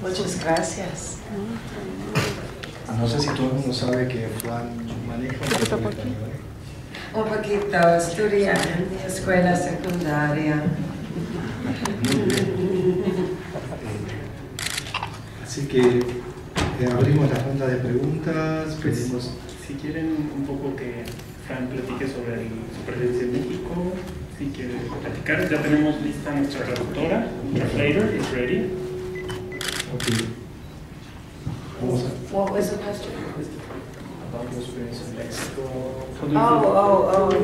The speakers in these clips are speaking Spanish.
Muchas gracias. No sé si todo el mundo sabe que Fran maneja un poquito, estudié en mi escuela secundaria. Así que abrimos la ronda de preguntas. Pedimos. Si quieren un poco que Fran platique sobre su presencia en México, si quiere platicar, ya tenemos lista nuestra traductora, translator is ready. Okay. What was the question? About your experience in Mexico.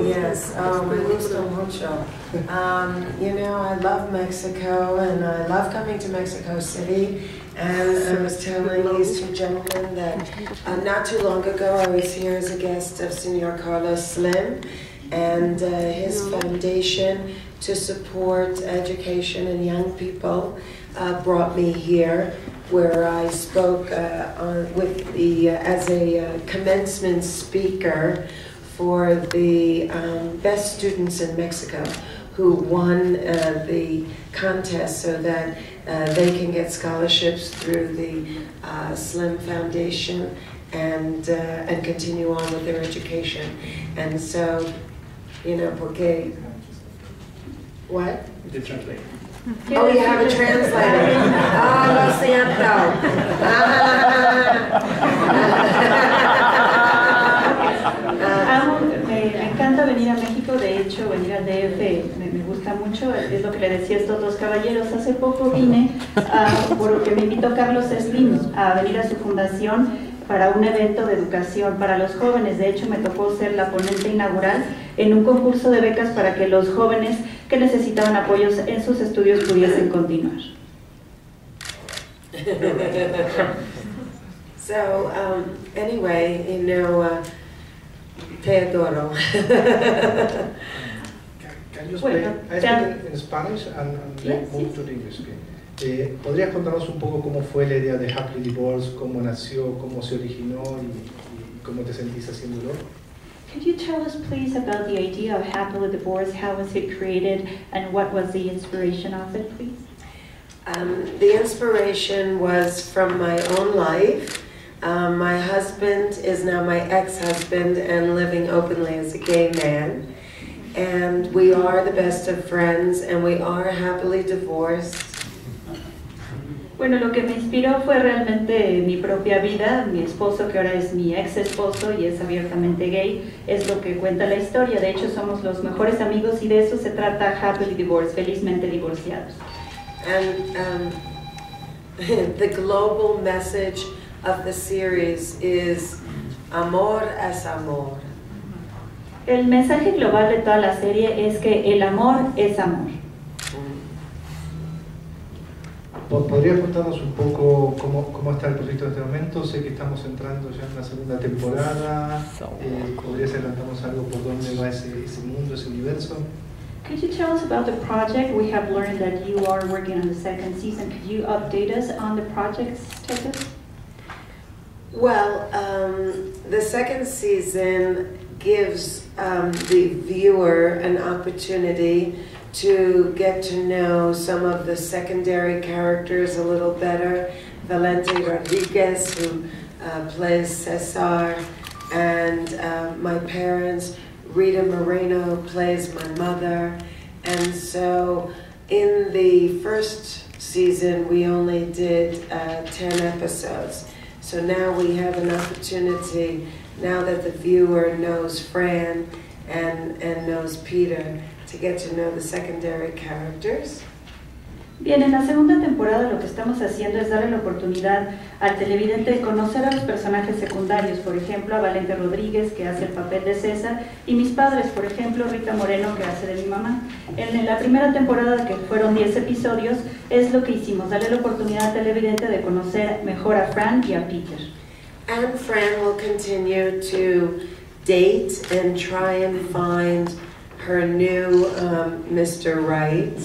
Yes. Me gusta mucho. You know, I love Mexico, and I love coming to Mexico City. And I was telling these two gentlemen that not too long ago I was here as a guest of Senor Carlos Slim and his foundation to support education and young people brought me here, where I spoke as a commencement speaker for the best students in Mexico who won the contest so that they can get scholarships through the Slim Foundation and continue on with their education. And so, you know, porque... What? The translator. Oh, you have a translator. Oh, lo siento. Me encanta venir a México, de hecho venir al DF me gusta mucho, es lo que le decía a estos dos caballeros. Hace poco vine, porque me invitó Carlos Slim a venir a su fundación para un evento de educación para los jóvenes. De hecho me tocó ser la ponente inaugural en un concurso de becas para que los jóvenes que necesitaban apoyos en sus estudios pudiesen continuar. So, anyway, you know, te adoro. Can you speak? I speak in Spanish and move to the English. ¿Podrías contarnos un poco cómo fue la idea de Happily Divorced, cómo nació, cómo se originó y cómo te sentís haciéndolo? Could you tell us please about the idea of Happily Divorced, how was it created, and what was the inspiration of it, please? The inspiration was from my own life. My husband is now my ex-husband and living openly as a gay man. And we are the best of friends and we are happily divorced. Bueno, lo que me inspiró fue realmente mi propia vida. Mi esposo, que ahora es mi ex esposo y es abiertamente gay, es lo que cuenta la historia. De hecho, somos los mejores amigos y de eso se trata Happily Divorced, felizmente divorciados. And the global message of the series is amor es amor. El mensaje global de toda la serie es que el amor es amor. ¿Podrías contarnos un poco cómo está el proyecto en este momento? Sé que estamos entrando ya en la segunda temporada. ¿Podrías adelantarnos algo por dónde va ese mundo, ese universo? Could you tell us about the project? We have learned that you are working on the second season. Could you update us on the project status? Well, the second season gives the viewer an opportunity to get to know some of the secondary characters a little better. Valente Rodriguez, who plays Cesar, and my parents. Rita Moreno plays my mother. And so in the first season, we only did 10 episodes. So now we have an opportunity, now that the viewer knows Fran and knows Peter, to get to know the secondary characters. Bien, en la segunda temporada lo que estamos haciendo es darle la oportunidad al televidente de conocer a los personajes secundarios, por ejemplo, a Valente Rodríguez, que hace el papel de César, y mis padres, por ejemplo, Rita Moreno, que hace de mi mamá. En la primera temporada, que fueron 10 episodios, es lo que hicimos, darle la oportunidad al televidente de conocer mejor a Fran y a Peter. And Fran will continue to date and try and find her new Mr. Right.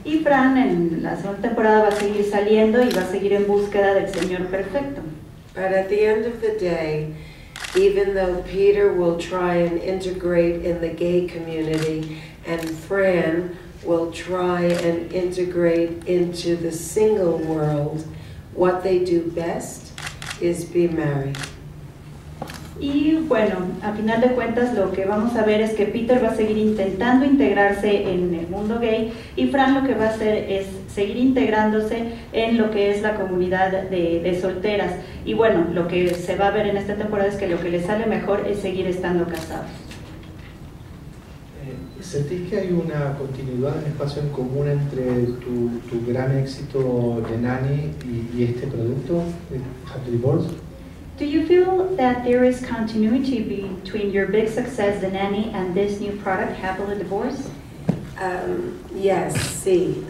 Y Fran en la segunda temporada va a seguir saliendo y va a seguir en búsqueda del señor perfecto. But at the end of the day, even though Peter will try and integrate in the gay community and Fran will try and integrate into the single world. What they do best is be married. Y bueno, a final de cuentas lo que vamos a ver es que Peter va a seguir intentando integrarse en el mundo gay y Fran lo que va a hacer es seguir integrándose en lo que es la comunidad de solteras. Y bueno, lo que se va a ver en esta temporada es que lo que les sale mejor es seguir estando casados. ¿Sentís que hay una continuidad, un espacio en común entre tu gran éxito de Nanny y este producto, Happy Divorce? Do you feel that there is continuity between your big success, The Nanny, and this new product, Happily Divorced? Yes, see.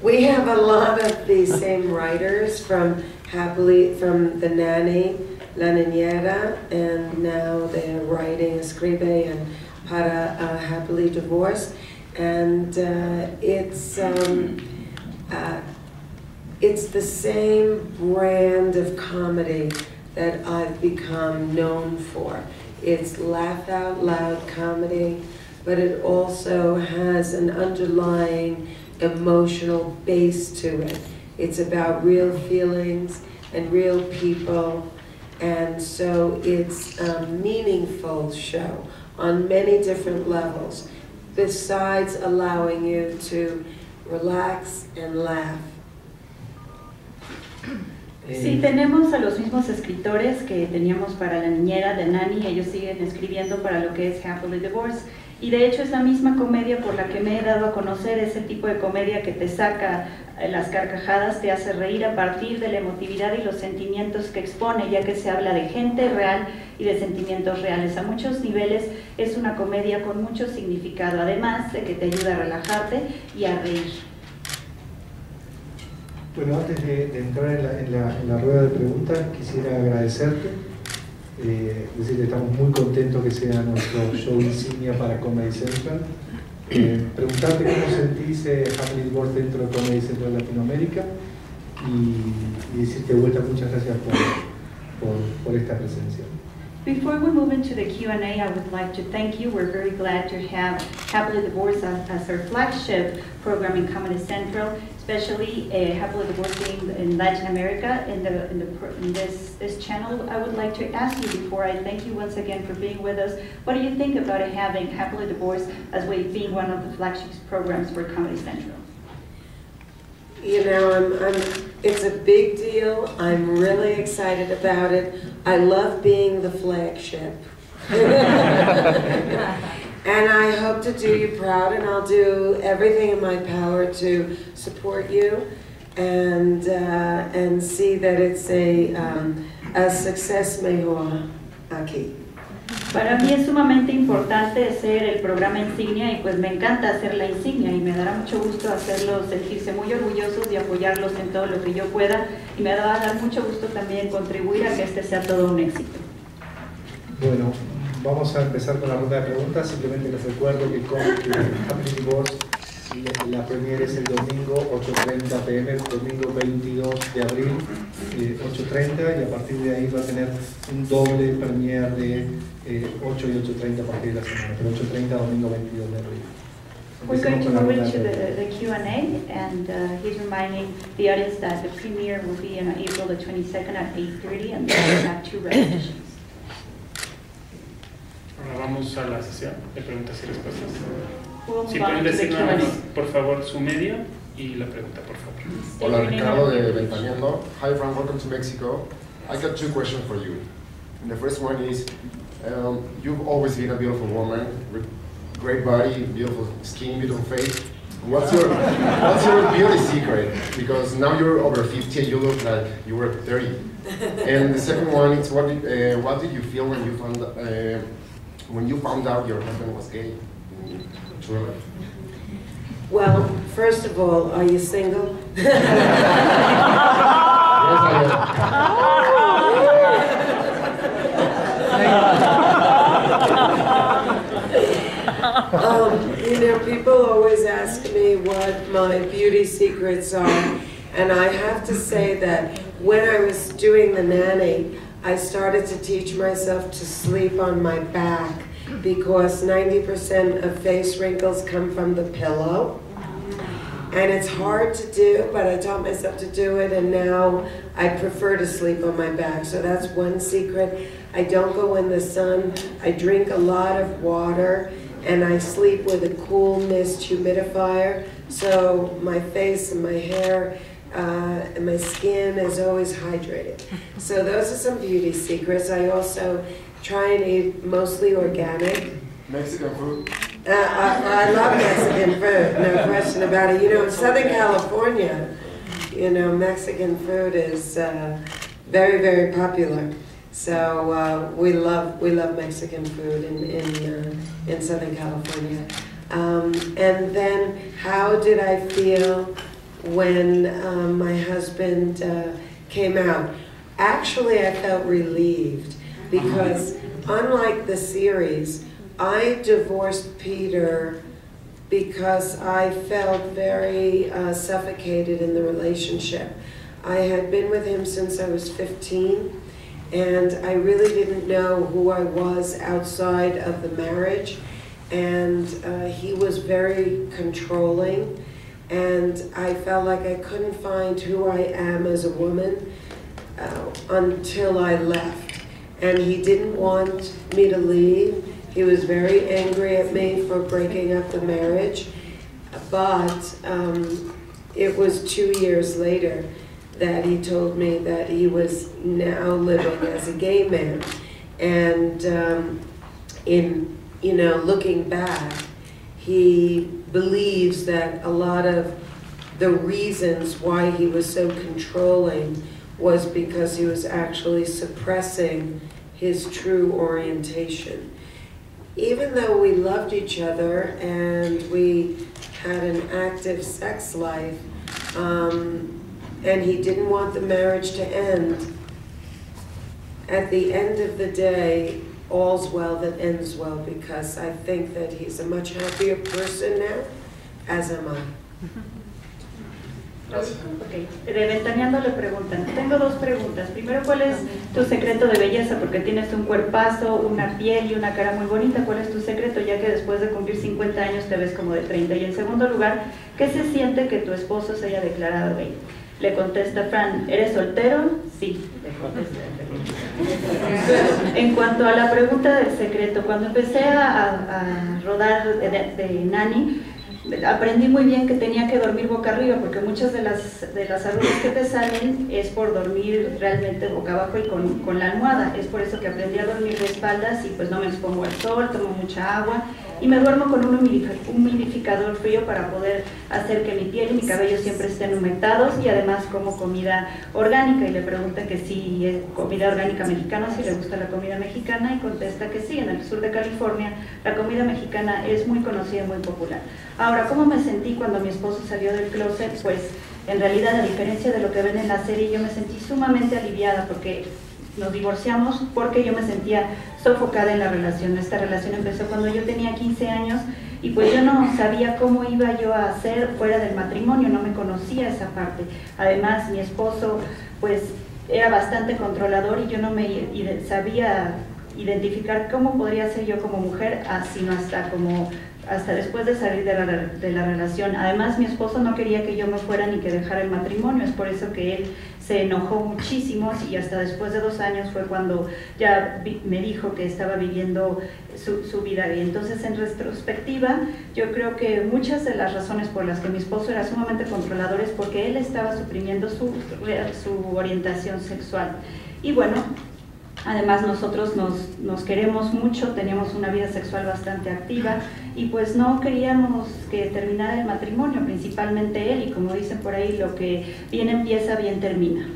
We have a lot of the same writers from The Nanny, La Niñera, and now they're writing Escribe and para Happily Divorced, and it's the same brand of comedy that I've become known for. It's laugh out loud comedy, but it also has an underlying emotional base to it. It's about real feelings and real people, and so it's a meaningful show on many different levels, besides allowing you to relax and laugh. Sí, tenemos a los mismos escritores que teníamos para La Niñera, de Nanny, ellos siguen escribiendo para lo que es Happily Divorced, y de hecho es la misma comedia por la que me he dado a conocer, ese tipo de comedia que te saca las carcajadas, te hace reír a partir de la emotividad y los sentimientos que expone, ya que se habla de gente real y de sentimientos reales. A muchos niveles es una comedia con mucho significado, además de que te ayuda a relajarte y a reír. Bueno, antes de entrar en la rueda de preguntas, quisiera agradecerte, decir que estamos muy contentos que sea nuestro show insignia para Comedy Central. Preguntarte cómo sentís Happily Divorced dentro de Comedy Central Latinoamérica y decirte de vuelta muchas gracias por esta presencia. Before we move into the Q&A, I would like to thank you. We're very glad to have Happily Divorced as our flagship program in Comedy Central, especially Happily Divorced being in Latin America in this channel. I would like to ask you, before I thank you once again for being with us, what do you think about having Happily Divorced as being one of the flagship programs for Comedy Central? You know, it's a big deal. I'm really excited about it. I love being the flagship. And I hope to do you proud, and I'll do everything in my power to support you and see that it's a success mejor aquí. Para mí es sumamente importante ser el programa insignia y pues me encanta ser la insignia y me dará mucho gusto hacerlos sentirse muy orgullosos y apoyarlos en todo lo que yo pueda y me va a dar mucho gusto también contribuir a que este sea todo un éxito. Bueno, vamos a empezar con la ronda de preguntas. Simplemente les recuerdo que Happily Divorced, la premiere es el domingo 8:30 p.m., domingo 22 de abril, 8:30, y a partir de ahí va a tener un doble premiere de 8 y 8:30 a partir de la semana, pero 8:30 domingo 22 de abril. We're going to move into the Q&A, and he's reminding the audience that the premiere will be on April the 22nd at 8:30, and then we have 2 repetitions. Ahora vamos a la sesión de preguntas y respuestas. Si We'll pueden decirnos, por favor, su medio y la pregunta, por favor. Hola, Ricardo de Ventaneando. Hi, Fran, welcome to Mexico. I got 2 questions for you. And the first one is, you've always been a beautiful woman, great body, beautiful skin, beautiful face. What's your beauty secret? Because now you're over 50 and you look like you were 30. And the second one is, what did you feel when you found out your husband was gay? Truly. Well, first of all, are you single? Yes, You know, people always ask me what my beauty secrets are, and I have to say that when I was doing The Nanny, I started to teach myself to sleep on my back because 90% of face wrinkles come from the pillow. And it's hard to do, but I taught myself to do it, and now I prefer to sleep on my back. So that's one secret. I don't go in the sun. I drink a lot of water, and I sleep with a cool mist humidifier. So my face and my hair and my skin is always hydrated. So those are some beauty secrets. I also try and eat mostly organic. Mexican food? I love Mexican food, no question about it. You know, in Southern California, you know, Mexican food is very, very popular. So we love Mexican food in Southern California. And then, how did I feel when my husband came out? Actually, I felt relieved because, unlike the series, I divorced Peter because I felt very suffocated in the relationship. I had been with him since I was 15, and I really didn't know who I was outside of the marriage, and he was very controlling, and I felt like I couldn't find who I am as a woman until I left. And he didn't want me to leave. He was very angry at me for breaking up the marriage, but it was 2 years later that he told me that he was now living as a gay man. And in, you know, looking back, he believes that a lot of the reasons why he was so controlling was because he was actually suppressing his true orientation. Even though we loved each other and we had an active sex life, and he didn't want the marriage to end, at the end of the day, all's well that ends well, because I think that he's a much happier person now, as am I. Ok, de Ventaneando le preguntan, tengo dos preguntas. Primero, ¿cuál es tu secreto de belleza? Porque tienes un cuerpazo, una piel y una cara muy bonita. ¿Cuál es tu secreto? Ya que después de cumplir 50 años te ves como de 30. Y en segundo lugar, ¿qué se siente que tu esposo se haya declarado gay? Le contesta Fran, ¿eres soltero? Sí, le contesta. En cuanto a la pregunta del secreto, cuando empecé a rodar de Nanny, aprendí muy bien que tenía que dormir boca arriba, porque muchas de las arrugas que te salen es por dormir realmente boca abajo y con la almohada. Es por eso que aprendí a dormir de espaldas y pues no me expongo al sol, tomo mucha agua y me duermo con un humidificador frío para poder hacer que mi piel y mi cabello siempre estén humectados, y además como comida orgánica. Y le preguntan que si es comida orgánica mexicana, si le gusta la comida mexicana, y contesta que sí. En el sur de California la comida mexicana es muy conocida y muy popular. Ahora, ¿cómo me sentí cuando mi esposo salió del closet? Pues en realidad, a diferencia de lo que ven en la serie, yo me sentí sumamente aliviada, porque nos divorciamos porque yo me sentía sofocada en la relación. Esta relación empezó cuando yo tenía 15 años y pues yo no sabía cómo iba yo a hacer fuera del matrimonio, no me conocía esa parte. Además, mi esposo pues era bastante controlador y yo no me sabía identificar cómo podría ser yo como mujer, sino hasta después de salir de la relación. Además, mi esposo no quería que yo me fuera ni que dejara el matrimonio, es por eso que él se enojó muchísimo, y hasta después de 2 años fue cuando ya me dijo que estaba viviendo su vida. Y entonces, en retrospectiva, yo creo que muchas de las razones por las que mi esposo era sumamente controlador es porque él estaba suprimiendo su orientación sexual. Y bueno, además nosotros nos queremos mucho, teníamos una vida sexual bastante activa y pues no queríamos que terminara el matrimonio, principalmente él, y como dicen por ahí, lo que bien empieza, bien termina.